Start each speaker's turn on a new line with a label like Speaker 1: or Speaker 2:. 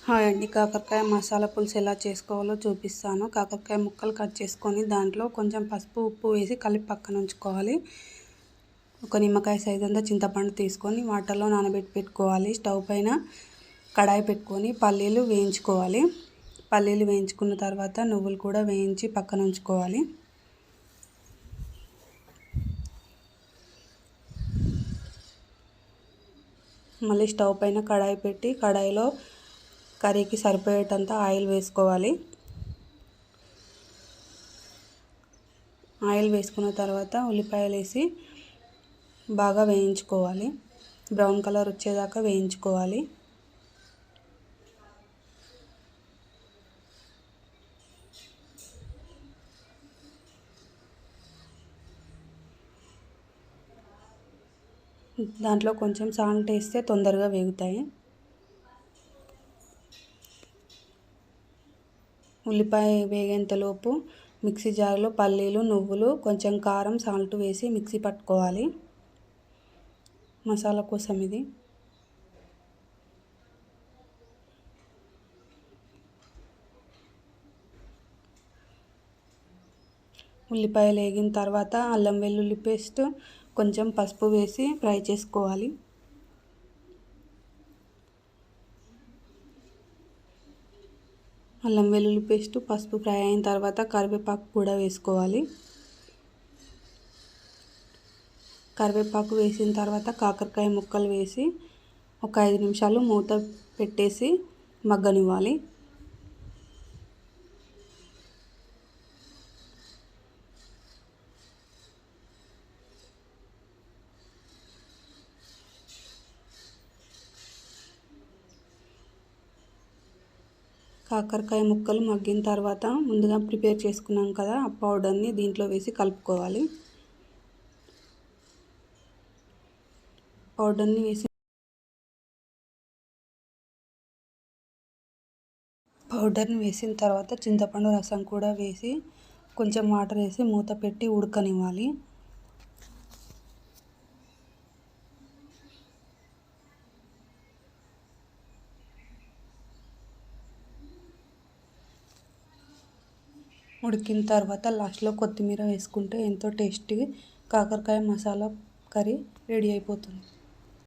Speaker 1: Hi అండి, కాకరకాయ మసాలా పులుసు ఎలా చేసుకోవాలో చూపిస్తాను. కాకరకాయ ముక్కలు కట్ చేసుకొని దాంట్లో కొంచెం పసుపు ఉప్పు వేసి కలిపి పక్కన ఉంచుకోవాలి. ఒక నిమ్మకాయ సైజ్ అంతా చింతపండు తీసుకొని వాటర్లో నానబెట్టి పెట్టుకోవాలి. స్టవ్ పైన కడాయి పెట్టుకొని పల్లీలు వేయించుకోవాలి. పల్లీలు వేయించుకున్న తర్వాత నువ్వులు కూడా వేయించి పక్కన ఉంచుకోవాలి. మళ్ళీ స్టవ్ పైన కడాయి పెట్టి కడాయిలో కర్రీకి సరిపోయేటంత ఆయిల్ వేసుకోవాలి. ఆయిల్ వేసుకున్న తర్వాత ఉల్లిపాయలు వేసి బాగా వేయించుకోవాలి. బ్రౌన్ కలర్ వచ్చేదాకా వేయించుకోవాలి. దాంట్లో కొంచెం సాల్ట్ వేస్తే తొందరగా వేగుతాయి. ఉల్లిపాయ వేగేంతలోపు మిక్సీ జార్లో పల్లీలు, నువ్వులు, కొంచెం కారం, సాల్ట్ వేసి మిక్సీ పట్టుకోవాలి. మసాలా కోసం ఇది. ఉల్లిపాయలు వేగిన తర్వాత అల్లం వెల్లుల్లి పేస్ట్, కొంచెం పసుపు వేసి ఫ్రై చేసుకోవాలి. అల్లం వెల్లుల్లి పేస్ట్, పసుపు ఫ్రై అయిన తర్వాత కరివేపాకు కూడా వేసుకోవాలి. కరివేపాకు వేసిన తర్వాత కాకరకాయ ముక్కలు వేసి ఒక 5 నిమిషాలు మూత పెట్టేసి మగ్గనివ్వాలి. కాకరకాయ ముక్కలు మగ్గిన తర్వాత ముందుగా ప్రిపేర్ చేసుకున్నాం కదా ఆ పౌడర్ని దీంట్లో వేసి కలుపుకోవాలి. పౌడర్ని వేసిన తర్వాత చింతపండు రసం కూడా వేసి కొంచెం వాటర్ వేసి మూత పెట్టి ఉడకనివ్వాలి. ఉడికిన తర్వాత లాస్ట్లో కొత్తిమీర వేసుకుంటే ఎంతో టేస్టీ కాకరకాయ మసాలా కర్రీ రెడీ అయిపోతుంది.